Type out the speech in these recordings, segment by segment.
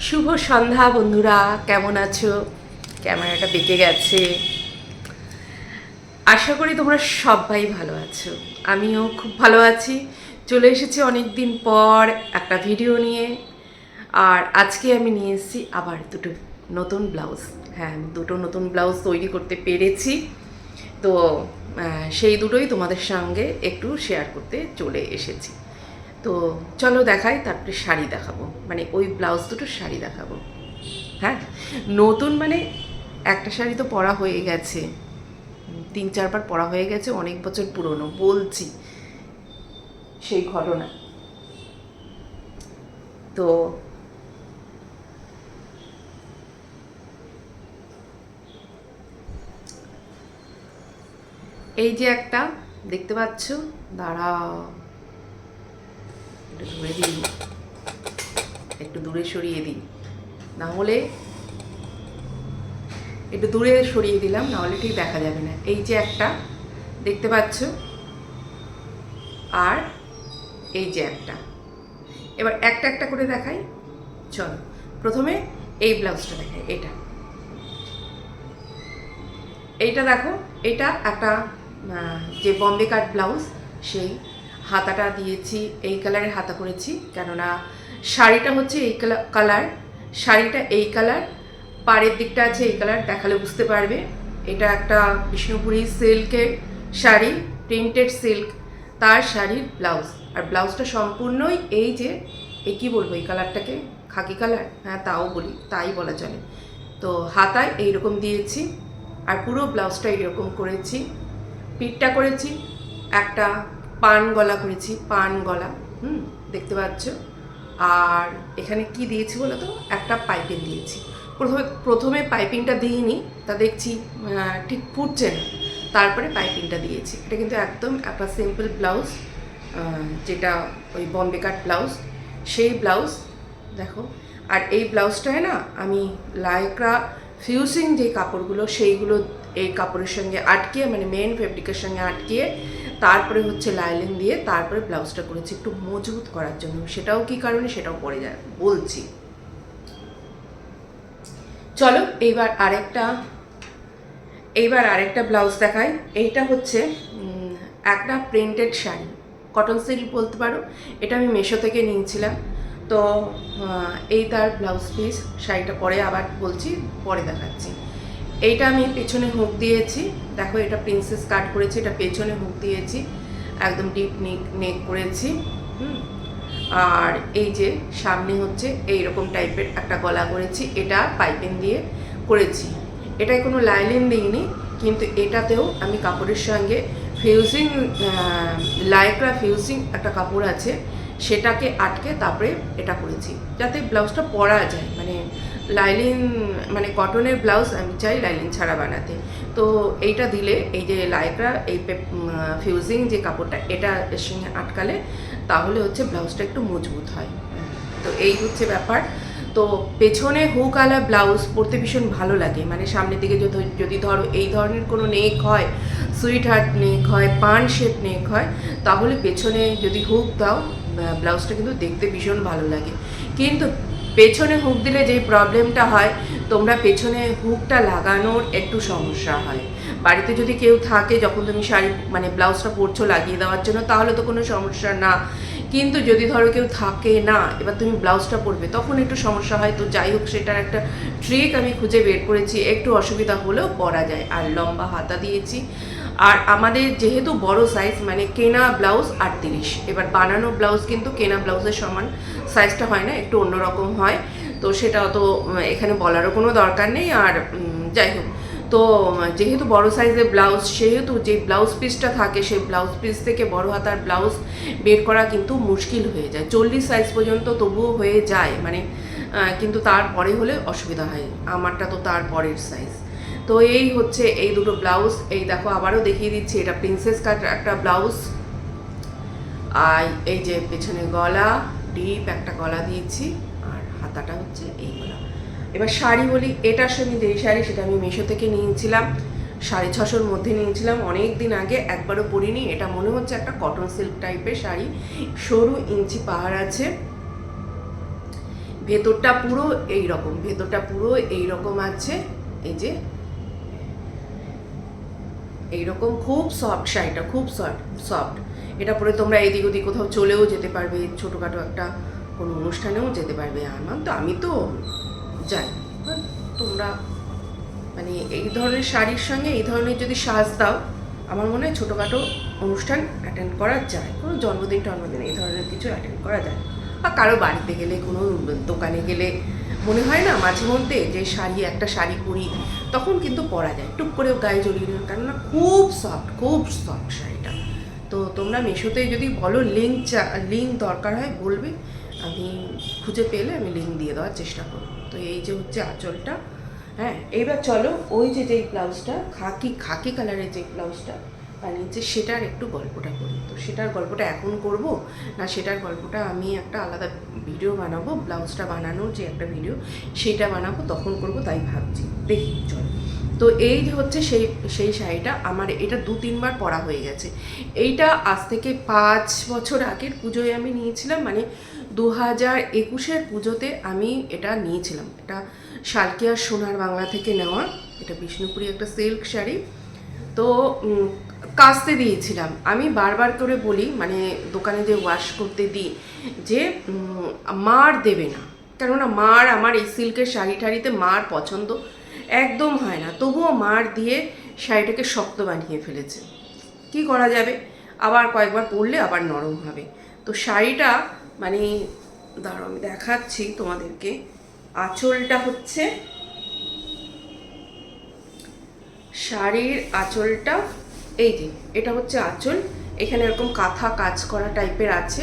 শুভ সন্ধ্যা বন্ধুরা, কেমন আছো? ক্যামেরাটা বেঁকে গেছে। আশা করি তোমরা সবাই ভালো আছো। আমিও খুব ভালো আছি। চলে এসেছি অনেক দিন পর একটা ভিডিও নিয়ে। আর আজকে আমি নিয়ে এসেছি আবার দুটো নতুন ব্লাউজ। হ্যাঁ, আমি দুটো নতুন ব্লাউজ তৈরি করতে পেরেছি। তো সেই দুটোই তোমাদের সঙ্গে একটু শেয়ার করতে চলে এসেছি। তো চলো দেখাই, তারপরে শাড়ি দেখাবো, মানে ওই ব্লাউজ দুটো শাড়ি দেখাবো। হ্যাঁ, নতুন মানে একটা শাড়ি তো পরা হয়ে গেছে, 3-4 বার পরা হয়ে গেছে, অনেক বছর পুরনো বলছি সেই ঘটনা। তো এই যে একটা দেখতে পাচ্ছ, দাঁড়াও একটু ধরে দিই, একটু দূরে সরিয়ে দিই, না হলে একটু দূরে সরিয়ে দিলাম, না হলে ঠিক দেখা যাবে না। এই যে একটা দেখতে পাচ্ছ, আর এই যে একটা। এবার একটা একটা করে দেখাই। চলো, প্রথমে এই ব্লাউজটা দেখাই। এইটা দেখো, এটা একটা যে বম্বে কাট ব্লাউজ, সেই হাতাটা দিয়েছি এই কালারের হাতা করেছি, কেননা শাড়িটা হচ্ছে এই কালার, শাড়িটা এই কালার, পাড়ের দিকটা আছে এই কালার, দেখালে বুঝতে পারবে। এটা একটা বিষ্ণুপুরি সিল্কের শাড়ি, প্রিন্টেড সিল্ক, তার শাড়ির ব্লাউজ। আর ব্লাউজটা সম্পূর্ণই এই যে, এই কী বলবো, এই কালারটাকে খাকি কালার, হ্যাঁ তাও বলি, তাই বলা চলে। তো হাতায় এইরকম দিয়েছি, আর পুরো ব্লাউজটা এইরকম করেছি। পিঠটা করেছি একটা পান গলা করেছি, পান গলা, দেখতে পাচ্ছ। আর এখানে কি দিয়েছি বলো তো, একটা পাইপিং দিয়েছি। প্রথমে পাইপিংটা দিইনি, তা দেখছি ঠিক ফুটছে না, তারপরে পাইপিংটা দিয়েছি। এটা কিন্তু একদম একটা সিম্পল ব্লাউজ, যেটা ওই বম্বে কাট ব্লাউজ, সেই ব্লাউজ দেখো। আর এই ব্লাউজটায় না আমি লাইক্রা ফিউজিং যে কাপড়গুলো, সেইগুলো এই কাপড়ের সঙ্গে আটকিয়ে, মানে মেন ফেব্রিকের সঙ্গে আটকিয়ে, তারপরে হচ্ছে লাইলিন দিয়ে তারপরে ব্লাউজটা করেছি একটু মজবুত করার জন্য। সেটাও কি কারণে, সেটাও পরে যায় বলছি। চলো এইবার আরেকটা ব্লাউজ দেখাই। এইটা হচ্ছে একটা প্রিন্টেড শাড়ি, কটন সিল্ক বলতে পারো। এটা আমি মেশো থেকে নিয়েছিলাম। তো এই তার ব্লাউজ পিস, শাড়িটা পরে আবার বলছি, পরে দেখাচ্ছি। এইটা আমি পেছনে হুক দিয়েছি, দেখো এটা প্রিন্সেস কাট করেছি, এটা পেছনে হুক দিয়েছি, একদম ডিপ নেক করেছি। আর এই যে সামনে হচ্ছে এইরকম টাইপের একটা গলা করেছি, এটা পাইপিং দিয়ে করেছি। এটায় কোনো লাইলিন দিইনি, কিন্তু এটাতেও আমি কাপড়ের সঙ্গে ফিউজিং, লাইক্রা ফিউজিং একটা কাপড় আছে, সেটাকে আটকে তারপরে এটা করেছি, যাতে ব্লাউজটা পরা যায়। মানে লাইলিন, মানে কটনের ব্লাউজ আমি চাই লাইলিন ছাড়া বানাতে। তো এইটা দিলে, এই যে লাইক্রা এই ফিউজিং যে কাপড়টা, এটা এর সঙ্গে আটকালে তাহলে হচ্ছে ব্লাউজটা একটু মজবুত হয়। তো এই হচ্ছে ব্যাপার। তো পেছনে হুক আলা ব্লাউজ পরতে ভীষণ ভালো লাগে, মানে সামনের দিকে যদি ধরো এই ধরনের কোনো নেক হয়, সুইট হার্ট নেক হয়, পান শেপ নেক হয়, তাহলে পেছনে যদি হুক দাও, ব্লাউজটা কিন্তু দেখতে ভীষণ ভালো লাগে। কিন্তু পেছনে হুক দিলে যেই প্রবলেমটা হয়, তোমরা পেছনে হুকটা লাগানোর একটু সমস্যা হয়। বাড়িতে যদি কেউ থাকে, যখন তুমি শাড়ি মানে ব্লাউজটা পরছো লাগিয়ে দেওয়ার জন্য, তাহলে তো কোনো সমস্যা না। কিন্তু যদি ধরো কেউ থাকে না, এবার তুমি ব্লাউজটা পরবে, তখন একটু সমস্যা হয়। তো যাই হোক, সেটার একটা ট্রিক আমি খুঁজে বের করেছি, একটু অসুবিধা হলেও পরা যায়। আর লম্বা হাতা দিয়েছি। আর আমাদের যেহেতু বড় সাইজ, মানে কেনা ব্লাউজ 38, এবার বানানো ব্লাউজ কিন্তু কেনা ব্লাউজের সমান সাইজটা হয় না, একটু অন্যরকম হয়। তো সেটা তো এখানে বলারও কোনো দরকার নেই। আর যাই হোক, তো যেহেতু বড় সাইজের ব্লাউজ, সেহেতু যে ব্লাউজ পিসটা থাকে, সেই ব্লাউজ পিস থেকে বড় হাতার ব্লাউজ বের করা কিন্তু মুশকিল হয়ে যায়। 40 সাইজ পর্যন্ত তবুও হয়ে যায়, মানে কিন্তু তারপরে হলে অসুবিধা হয়। আমারটা তো তার পরের সাইজ। তো এই হচ্ছে এই দুটো ব্লাউজ। এই দেখো, আবারও দেখিয়ে দিচ্ছি, এটা প্রিন্সেস কাট একটা ব্লাউজ। আর এই যে পেছনে গলা, ডিপ একটা গলা দিয়েছি, আর হাতাটা হচ্ছে এই গলা। এবার শাড়ি বলি, এটার সঙ্গে যেই শাড়ি, সেটা আমি মেশো থেকে নিয়েছিলাম, 650-র মধ্যে নিয়েছিলাম, অনেক দিন আগে, একবারও পরিনি। এটা মনে হচ্ছে একটা কটন সিল্ক টাইপের শাড়ি, সরু ইঞ্চি পাহাড় আছে। ভেতরটা পুরো এইরকম, ভেতরটা পুরো এইরকম আছে, এই যে এইরকম খুব সফট শাড়িটা, খুব সফট। এটা পরে তোমরা এদিক ওদিক কোথাও চলেও যেতে পারবে, ছোটোখাটো একটা কোনো অনুষ্ঠানেও যেতে পারবে। আমি তো যাই, তোমরা মানে এই ধরনের শাড়ির সঙ্গে এই ধরনের যদি সাজ দাও, আমার মনে হয় ছোটোখাটো অনুষ্ঠান অ্যাটেন্ড করা যায়, কোনো জন্মদিন টন্মদিন এই ধরনের কিছু অ্যাটেন্ড করা যায়। বা কারো বাড়িতে গেলে, কোনো দোকানে গেলে মনে হয় না মাঝে মধ্যে যে একটা শাড়ি পরি, তখন কিন্তু পরা যায়, টুক করে গায়ে জড়িয়ে নিন, কেননা খুব সফট শাড়িটা। তো তোমরা মিশোতে যদি বলো লিঙ্ক দরকার হয় বলবে, আমি খুঁজে পেলে আমি লিঙ্ক দিয়ে দেওয়ার চেষ্টা করব। তো এই যে হচ্ছে আঁচলটা। হ্যাঁ, এইবার চলো ওই যেই ব্লাউজটা খাকি কালারের যে ব্লাউজটা বানিয়েছে সেটার একটু গল্পটা করি। তো সেটার গল্পটা এখন করব না, সেটার গল্পটা আমি একটা আলাদা ভিডিও বানাবো, ব্লাউজটা বানানোর যে একটা ভিডিও সেটা বানাবো, তখন করব, তাই ভাবছি। দেখি চলো। তো এই যে হচ্ছে সেই শাড়িটা আমার, এটা 2-3 বার পরা হয়ে গেছে। এইটা আজ থেকে 5 বছর আগের পুজোয় আমি নিয়েছিলাম, মানে 2021-এর পুজোতে আমি এটা নিয়েছিলাম। এটা শালকিয়ার সোনার বাংলা থেকে নেওয়া, এটা বিষ্ণুপুরি একটা সিল্ক শাড়ি। তো কাচতে দিয়েছিলাম। আমি বারবার করে বলি, মানে দোকানে যে ওয়াশ করতে দিই, যে মার দেবে না, কেননা মার আমার এই সিল্কের শাড়ি টাড়িতে মার পছন্দ একদম হয় না। তবুও মার দিয়ে শাড়িটাকে শক্ত বানিয়ে ফেলেছে, কি করা যাবে, আবার কয়েকবার পরলে আবার নরম হবে। তো শাড়িটা মানে দাঁড়াও আমি দেখাচ্ছি তোমাদেরকে। আঁচলটা হচ্ছে, শাড়ির আঁচলটা এই যে, এটা হচ্ছে আঁচল। এখানে এরকম কাঁথা কাজ করা টাইপের আছে,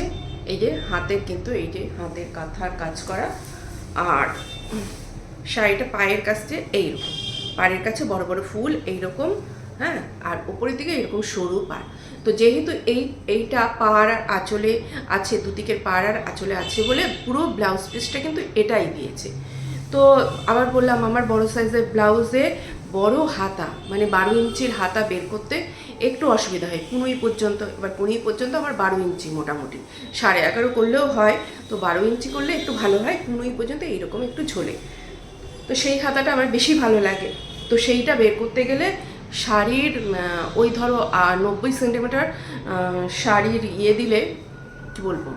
এই যে হাতের, কিন্তু এই যে হাতের কাঁথার কাজ করা। আর শাড়িটা পায়ের কাছে এইরকম, পায়ের কাছে বড় বড় ফুল এইরকম, হ্যাঁ, আর উপরের দিকে এরকম সরু পাড়। তো যেহেতু এইটা পাড় আর আঁচলে আছে, দুদিকের পাড় আর আঁচলে আছে বলে পুরো ব্লাউজ পিসটা কিন্তু এটাই দিয়েছে। তো আবার বললাম, আমার বড় সাইজের ব্লাউজে বড় হাতা, মানে 12 ইঞ্চির হাতা বের করতে একটু অসুবিধা হয়, 15 পর্যন্ত। এবার 15 পর্যন্ত আমার 12 ইঞ্চি মোটামুটি, 11.5 করলেও হয়, তো 12 ইঞ্চি করলে একটু ভালো হয়, 15 পর্যন্ত এইরকম একটু ঝোলে। তো সেই হাতাটা আমার বেশি ভালো লাগে। তো সেইটা বের করতে গেলে শাড়ির ওই ধরো 90 সেন্টিমিটার শাড়ির দিলে, কী বলবো,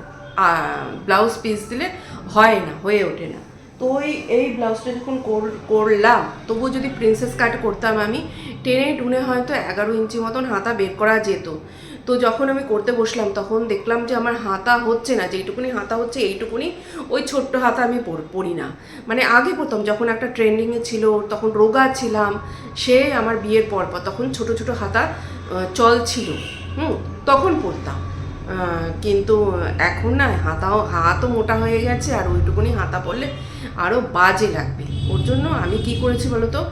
ব্লাউজ পিস দিলে হয় না, হয়ে ওঠে না। তো এই ব্লাউজটা যখন করলাম, তবুও যদি প্রিন্সেস কাট করতাম আমি, টেনে টুনে হয়তো 11 ইঞ্চি মতন হাতা বের করা যেত। তো যখন আমি করতে বসলাম তখন দেখলাম যে আমার হাতা হচ্ছে না, যেইটুকুনি হাতা হচ্ছে এইটুকুনি, ওই ছোট্ট হাতা আমি পরি না। মানে আগে পরতাম, যখন একটা ট্রেন্ডিংয়ে ছিল, তখন রোগা ছিলাম, সে আমার বিয়ের পর তখন ছোট ছোট হাতা চল ছিল, তখন পরতাম। কিন্তু এখন না, হাতও মোটা হয়ে গেছে, আর ওইটুকুনি হাতা পরলে আরও বাজে লাগবে। ওর জন্য আমি কি করেছি বলো তো,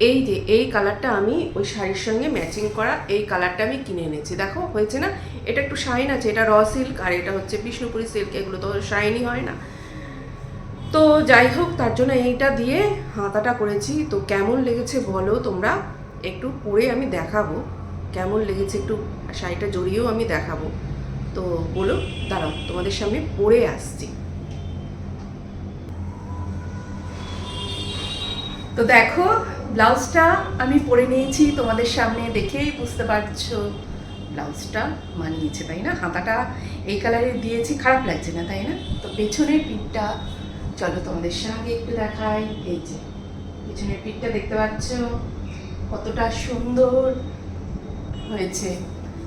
এই যে এই কালারটা আমি ওই শাড়ির সঙ্গে ম্যাচিং করা এই কালারটা আমি কিনে এনেছি। দেখো হয়েছে না, এটা একটু শাইন আছে, এটা র সিল্ক, আর এটা হচ্ছে বিষ্ণুপুরি সিল্ক, এগুলো তো শাইনি হয় না। তো যাই হোক, তার জন্য এইটা দিয়ে হাতাটা করেছি। তো কেমন লেগেছে বলো তোমরা, একটু পরে আমি দেখাবো কেমন লেগেছে, একটু শাড়িটা জড়িয়েও আমি দেখাবো। তো বলো, দাঁড়াও তোমাদের সামনে পরে আসছি। তো দেখো, ব্লাউজটা আমি পরে নিয়েছি, তোমাদের সামনে দেখেই বুঝতে পারছো ব্লাউজটা মানিয়েছে, তাই না? হাতাটা এই কালারের দিয়েছি, খারাপ লাগছে না, তাই না? তো পেছনের পিঠটা চলো তোমাদের সঙ্গে একটু দেখাই। এই যে পেছনের পিঠটা দেখতে পাচ্ছ কতটা সুন্দর হয়েছে।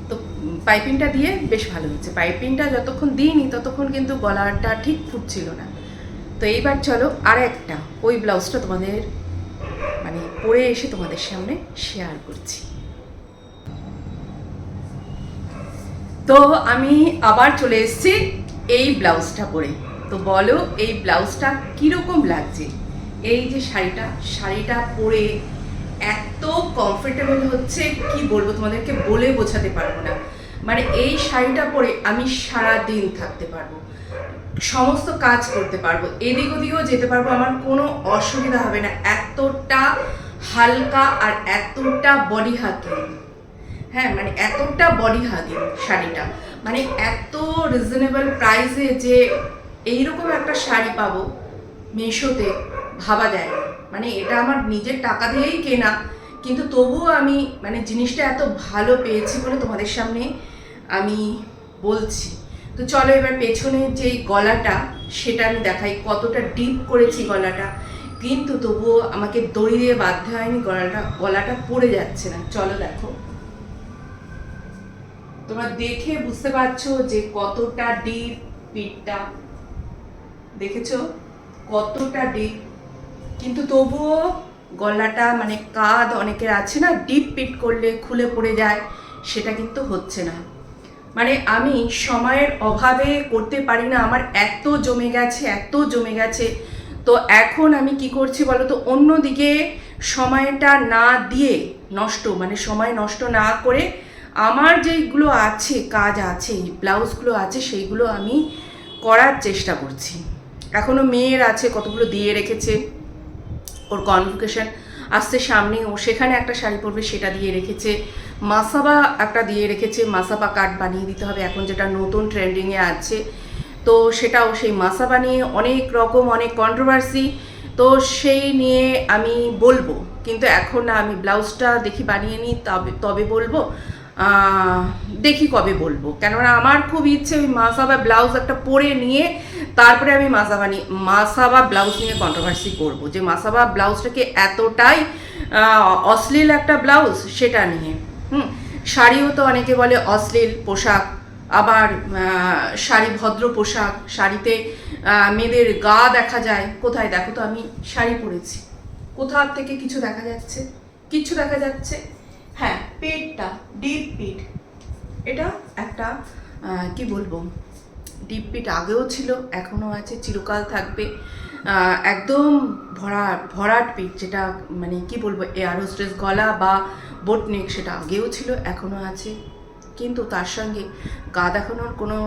তো পাইপিংটা দিয়ে বেশ ভালো হচ্ছে। পাইপিংটা যতক্ষণ দিইনি ততক্ষণ কিন্তু গলাটা ঠিক ফুটছিল না। তো এইবার চলো আর একটা ওই ব্লাউজটা তোমাদের মানে পরে এসে তোমাদের সামনে শেয়ার করছি। তো আমি আবার চলে এসেছি এই ব্লাউজটা পরে। তো বলো এই ব্লাউজটা কীরকম লাগছে। এই যে শাড়িটা পরে এত কমফোর্টেবল হচ্ছে, কি বলবো তোমাদেরকে, বলে বোঝাতে পারবো না। মানে এই শাড়িটা পরে আমি সারা দিন থাকতে পারবো, সমস্ত কাজ করতে পারবো, এদিক ওদিকেও যেতে পারবো, আমার কোনো অসুবিধা হবে না। এতটা হালকা আর এতটা বডি হাগিং, হ্যাঁ মানে এতটা বডি হাগিং শাড়িটা, মানে এত রিজনেবল প্রাইসে যে এইরকম একটা শাড়ি পাবো, মিশোতে ভাবা যায় না, মানে এটা আমার নিজের টাকা দিয়েই কেনা, কিন্তু তবুও আমি মানে জিনিসটা এত ভালো পেয়েছি বলে তোমাদের সামনে আমি বলছি। তো চলো এবার পেছনের যে গলাটা সেটা আমি দেখাই, কতটা ডিপ করেছি গলাটা, কিন্তু তবুও আমাকে দড়ি দিয়ে বাঁধতে হয়নি, গলাটা পড়ে যাচ্ছে না। চলো দেখো, তোমরা দেখে বুঝতে পারছো যে কতটা ডিপ পিঠটা, দেখেছো কতটা ডিপ, কিন্তু তবুও গলাটা মানে কাঁধ অনেকের আছে না ডিপ পিট করলে খুলে পড়ে যায়, সেটা কিন্তু হচ্ছে না। মানে আমি সময়ের অভাবে করতে পারি না, আমার এত জমে গেছে, এত জমে গেছে। তো এখন আমি কি করছি বলো তো, অন্যদিকে সময়টা না দিয়ে মানে সময় নষ্ট না করে আমার যেইগুলো আছে কাজ আছে, ব্লাউজগুলো আছে, সেইগুলো আমি করার চেষ্টা করছি। এখনও মেয়ের আছে, কতগুলো দিয়ে রেখেছে, ওর কনভোকেশন আসছে সামনে, ও সেখানে একটা শাড়ি পরবে, সেটা দিয়ে রেখেছে। মাসাবা একটা দিয়ে রেখেছে, মাসাবা কাট বানিয়ে দিতে হবে এখন, যেটা নতুন ট্রেন্ডিংয়ে আছে। তো সেটাও সেই মাসাবা নিয়ে অনেক রকম অনেক কন্ট্রোভার্সি, তো সেই নিয়ে আমি বলবো, কিন্তু এখন না, আমি ব্লাউজটা দেখি বানিয়ে নিই, তবে বলবো। দেখি কবে বলবো, কেননা আমার খুব ইচ্ছে ওই মাসাবা ব্লাউজ একটা পরে নিয়ে তারপরে আমি মাসাবা ব্লাউজ নিয়ে কন্ট্রোভার্সি করব, যে মাসাবা ব্লাউজটাকে এতটাই অশ্লীল একটা ব্লাউজ, সেটা নিয়ে। শাড়িও তো অনেকে বলে অশ্লীল পোশাক, আবার শাড়ি ভদ্র পোশাক, শাড়িতে মেয়েদের গা দেখা যায়, কোথায় দেখো তো আমি শাড়ি পরেছি, কোথা থেকে কিছু দেখা যাচ্ছে? কিচ্ছু দেখা যাচ্ছে? হ্যাঁ, পেটটা ডিপ পিট, এটা একটা কি বলবো, ডিপ পিট আগেও ছিল, এখনও আছে, চিরকাল থাকবে। একদম ভরাট পিট, যেটা মানে কি বলবো, এয়ার হোস্টেস গলা বা বোটনেক, সেটা আগেও ছিল, এখনও আছে, কিন্তু তার সঙ্গে গা দেখানোর কোনো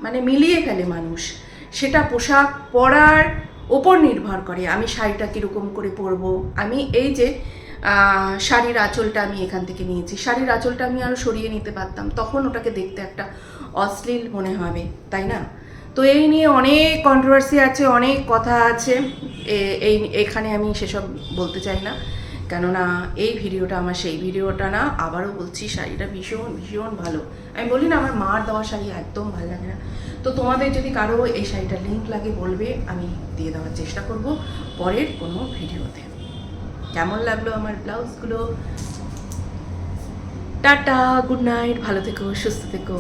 মানে মিলিয়ে ফেলে মানুষ, সেটা পোশাক পরার ওপর নির্ভর করে। আমি শাড়িটা কীরকম করে পরবো, আমি এই যে শাড়ির আঁচলটা আমি এখান থেকে নিয়েছি, শাড়ির আঁচলটা আমি আরও সরিয়ে নিতে পারতাম, তখন ওটাকে দেখতে একটা অশ্লীল মনে হবে, তাই না? তো এই নিয়ে অনেক কন্ট্রোভার্সি আছে, অনেক কথা আছে, এখানে আমি সেসব বলতে চাই না, কেননা এই ভিডিওটা আমার সেই ভিডিওটা না। আবারও বলছি, শাড়িটা ভীষণ ভীষণ ভালো। আমি বলি না, আমার মার দেওয়া শাড়ি একদম ভালো লাগে না। তো তোমাদের যদি কারো এই শাড়িটার লিঙ্ক লাগে বলবে, আমি দিয়ে দেওয়ার চেষ্টা করব পরের কোনো ভিডিওতে। কেমন লাগলো আমার ব্লাউজগুলো? টাটা, গুড নাইট, ভালো থেকো, সুস্থ থেকো।